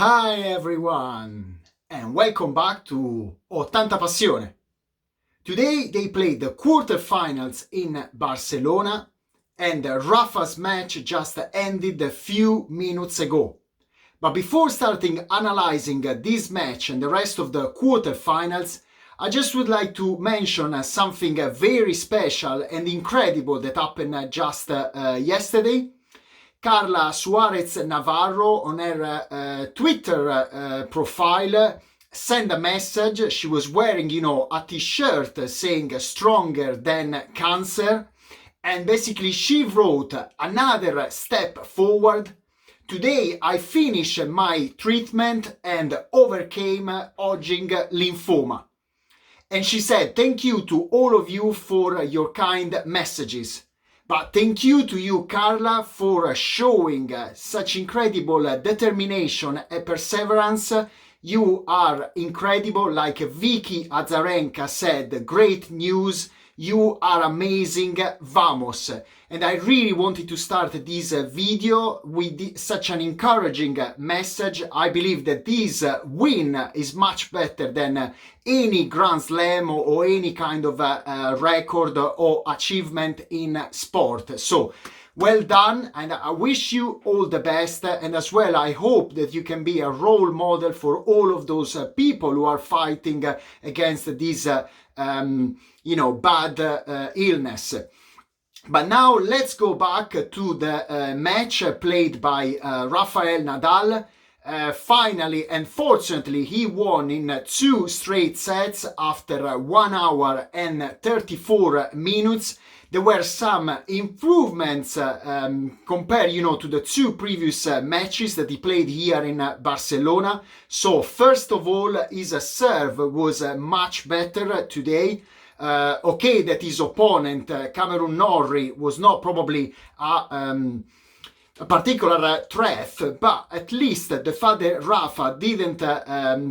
Hi everyone and welcome back to Ho Tanta Passione. Today they played the quarterfinals in Barcelona and Rafa's match just ended a few minutes ago. But before starting analyzing this match and the rest of the quarterfinals, I just would like to mention something very special and incredible that happened just yesterday. Carla Suarez Navarro on her Twitter profile sent a message. She was wearing, a t-shirt saying stronger than cancer. And basically she wrote another step forward. Today I finished my treatment and overcame Hodgkin lymphoma. And she said, thank you to all of you for your kind messages. But thank you to you, Carla, for showing such incredible determination and perseverance. You are incredible, like Vicky Azarenka said, great news, you are amazing, vamos. And I really wanted to start this video with such an encouraging message. I believe that this win is much better than any Grand Slam or any kind of record or achievement in sport. So, well done, and I wish you all the best, and as well I hope that you can be a role model for all of those people who are fighting against this bad illness. But now let's go back to the match played by Rafael Nadal. Finally and fortunately he won in 2 straight sets after 1 hour and 34 minutes. There were some improvements compared, to the 2 previous matches that he played here in Barcelona. So first of all, his serve was much better today. Okay, that his opponent, Cameron Norrie, was not probably a particular threat, but at least the fact that Rafa didn't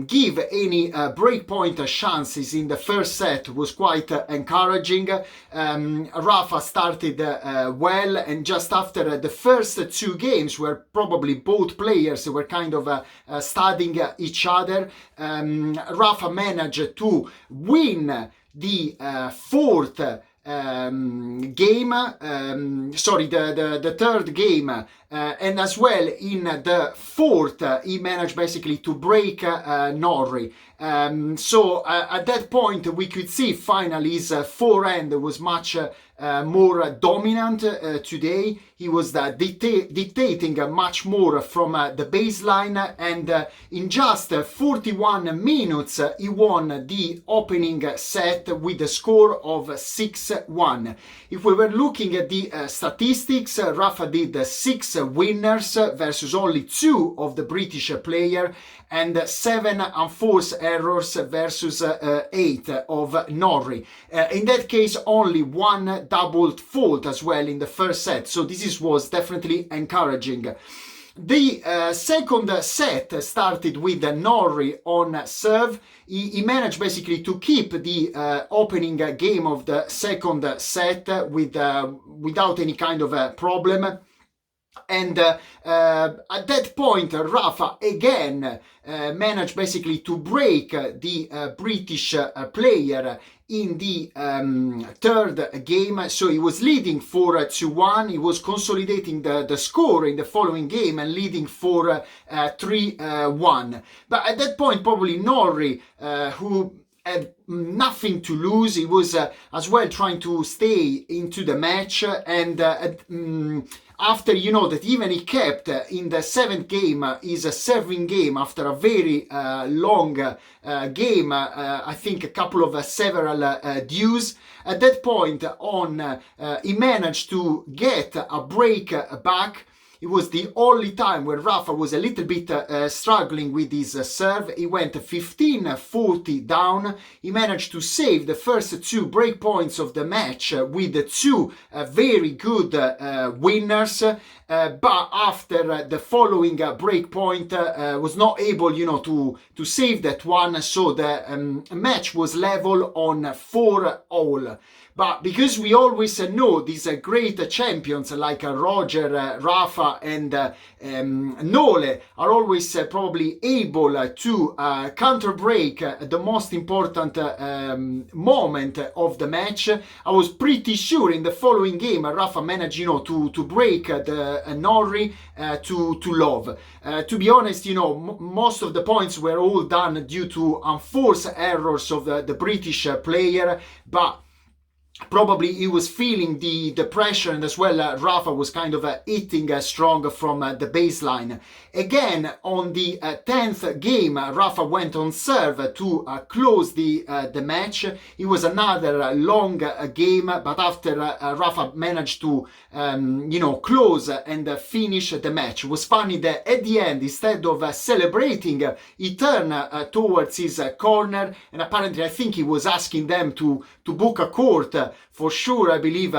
give any breakpoint chances in the first set was quite encouraging. Rafa started well, and just after the first 2 games where probably both players were kind of studying each other, Rafa managed to win the fourth game, the third game, and as well in the fourth he managed basically to break Norrie. So at that point we could see finally his forehand was much more dominant today. He was dictating much more from the baseline, and in just 41 minutes he won the opening set with a score of 6-1. If we were looking at the statistics, Rafa did 6 winners versus only 2 of the British player, and 7 unforced errors versus 8 of Norrie. In that case, only 1 double fault as well in the first set, so this was definitely encouraging. The second set started with Norrie on serve. He managed basically to keep the opening game of the second set without any kind of problem. And at that point, Rafa again managed basically to break the British player in the third game. So he was leading for 2-1. He was consolidating the score in the following game and leading for 3-1. But at that point, probably Norrie, who had nothing to lose, he was as well trying to stay into the match, and after that even he kept in the 7th game his serving game after a very long game, I think a couple of several dues. At that point on he managed to get a break back. It was the only time where Rafa was a little bit struggling with his serve. He went 15-40 down. He managed to save the first 2 break points of the match with 2 very good winners. But after the following break point was not able, to save that one. So the match was level on 4-all. But because we always know these great champions like Roger, Rafa, and Nole are always probably able to counter-break the most important moment of the match, I was pretty sure in the following game Rafa managed, to break the Norrie to love. To be honest, most of the points were all done due to unforced errors of the British player, but probably he was feeling the pressure, and as well Rafa was kind of hitting strong from the baseline. Again, on the 10th game, Rafa went on serve to close the match. It was another long game, but after Rafa managed to close and finish the match. It was funny that at the end, instead of celebrating, he turned towards his corner, and apparently I think he was asking them to book a court. For sure, I believe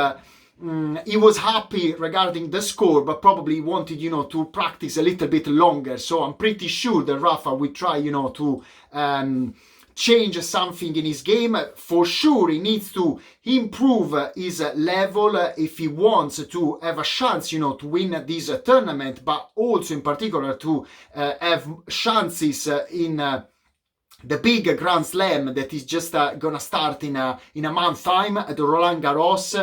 he was happy regarding the score, but probably wanted, to practice a little bit longer. So I'm pretty sure that Rafa will try, to change something in his game. For sure, he needs to improve his level if he wants to have a chance, to win this tournament, but also in particular to have chances in the big Grand Slam that is just gonna start in a month's time at Roland Garros.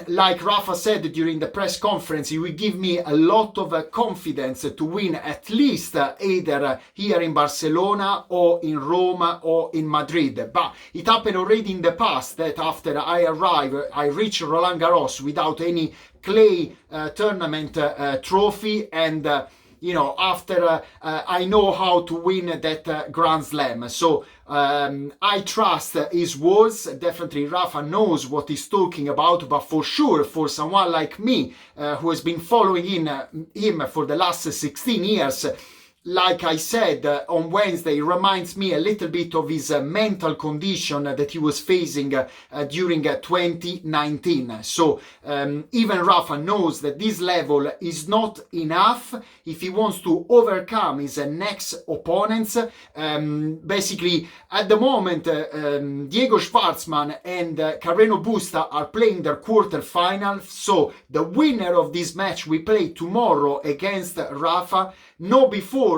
Like Rafa said during the press conference, he will give me a lot of confidence to win at least either here in Barcelona or in Rome or in Madrid. But it happened already in the past that after I arrive, I reach Roland Garros without any clay tournament trophy, and after I know how to win that Grand Slam. So I trust his words. Definitely Rafa knows what he's talking about, but for sure, for someone like me who has been following him for the last 16 years, like I said on Wednesday, reminds me a little bit of his mental condition that he was facing during 2019. So even Rafa knows that this level is not enough if he wants to overcome his next opponents. Basically, at the moment, Diego Schwartzman and Carreno Busta are playing their quarterfinals. So the winner of this match will play tomorrow against Rafa, no before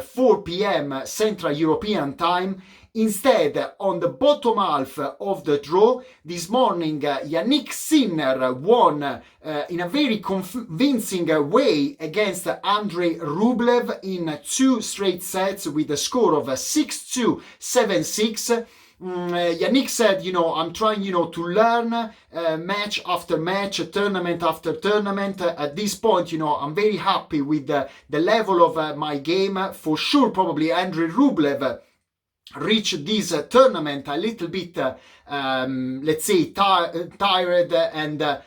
4 p.m. Central European Time. Instead, on the bottom half of the draw, this morning, Yannick Sinner won in a very convincing way against Andrei Rublev in 2 straight sets with a score of 6-2, 7-6. Yannick said, I'm trying, to learn match after match, tournament after tournament. At this point, I'm very happy with the level of my game. For sure, probably Andrei Rublev reached this tournament a little bit, let's say, tired, and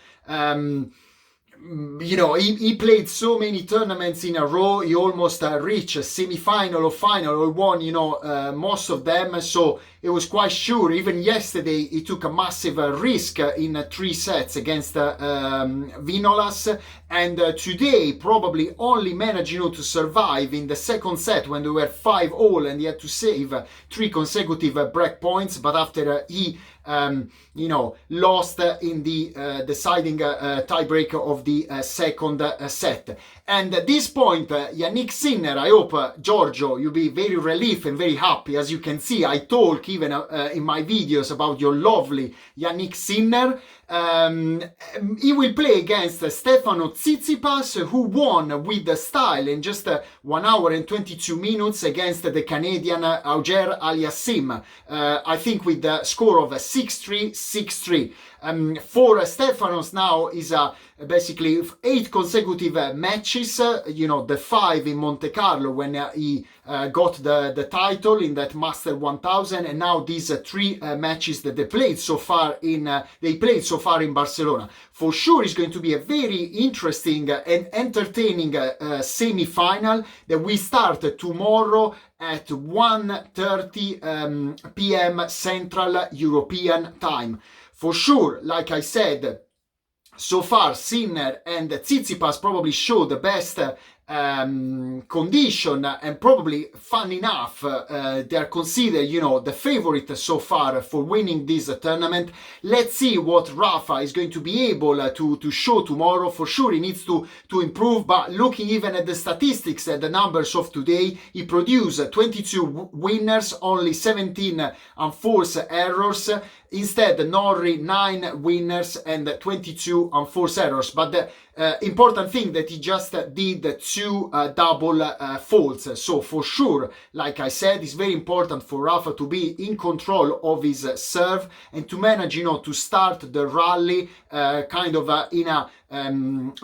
he played so many tournaments in a row. He almost reached semi-final or final, or won, most of them. So it was quite sure. Even yesterday, he took a massive risk in 3 sets against Vinolas. And today, probably only managed, to survive in the second set when they were 5-all, and he had to save 3 consecutive break points. But after he lost in the deciding tiebreak of the second set. And at this point, Yannick Sinner, I hope, Giorgio, you'll be very relieved and very happy. As you can see, I talk even in my videos about your lovely Yannick Sinner. He will play against Stefano Tsitsipas, who won with the style in just 1 hour and 22 minutes against the Canadian Auger Aliassime, I think with the score of 6-3, 6-3. For Stefanos now is basically 8 consecutive matches, the 5 in Monte Carlo when he got the title in that Master 1000, and now these 3 matches that they played so far in Barcelona. For sure, it's going to be a very interesting and entertaining semi-final that we start tomorrow at 1:30 p.m. Central European Time. For sure, like I said, so far Sinner and Tsitsipas probably show the best condition, and probably fun enough, they are considered, the favorite so far for winning this tournament. Let's see what Rafa is going to be able to show tomorrow. For sure he needs to improve, but looking even at the statistics, at the numbers of today, he produced 22 winners, only 17 unforced errors. Instead, Norrie 9 winners and 22 unforced errors. But the important thing that he just did 2 double faults. So for sure, like I said, it's very important for Rafa to be in control of his serve and to manage, to start the rally kind of in a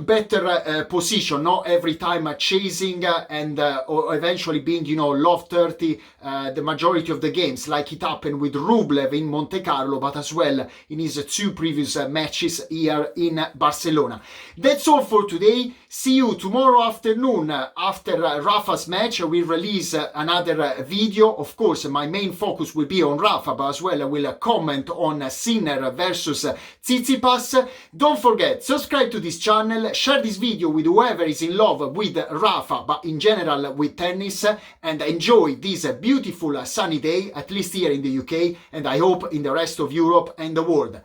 better position, not every time chasing and or eventually being, love 30 the majority of the games, like it happened with Rublev in Monte Carlo, but as well in his 2 previous matches here in Barcelona. That's all for today. See you tomorrow afternoon after Rafa's match. We release another video. Of course, my main focus will be on Rafa, but as well I will comment on Sinner versus Tsitsipas. Don't forget, subscribe to this channel, share this video with whoever is in love with Rafa, but in general with tennis, and enjoy this beautiful sunny day, at least here in the UK, and I hope in the rest of Europe and the world.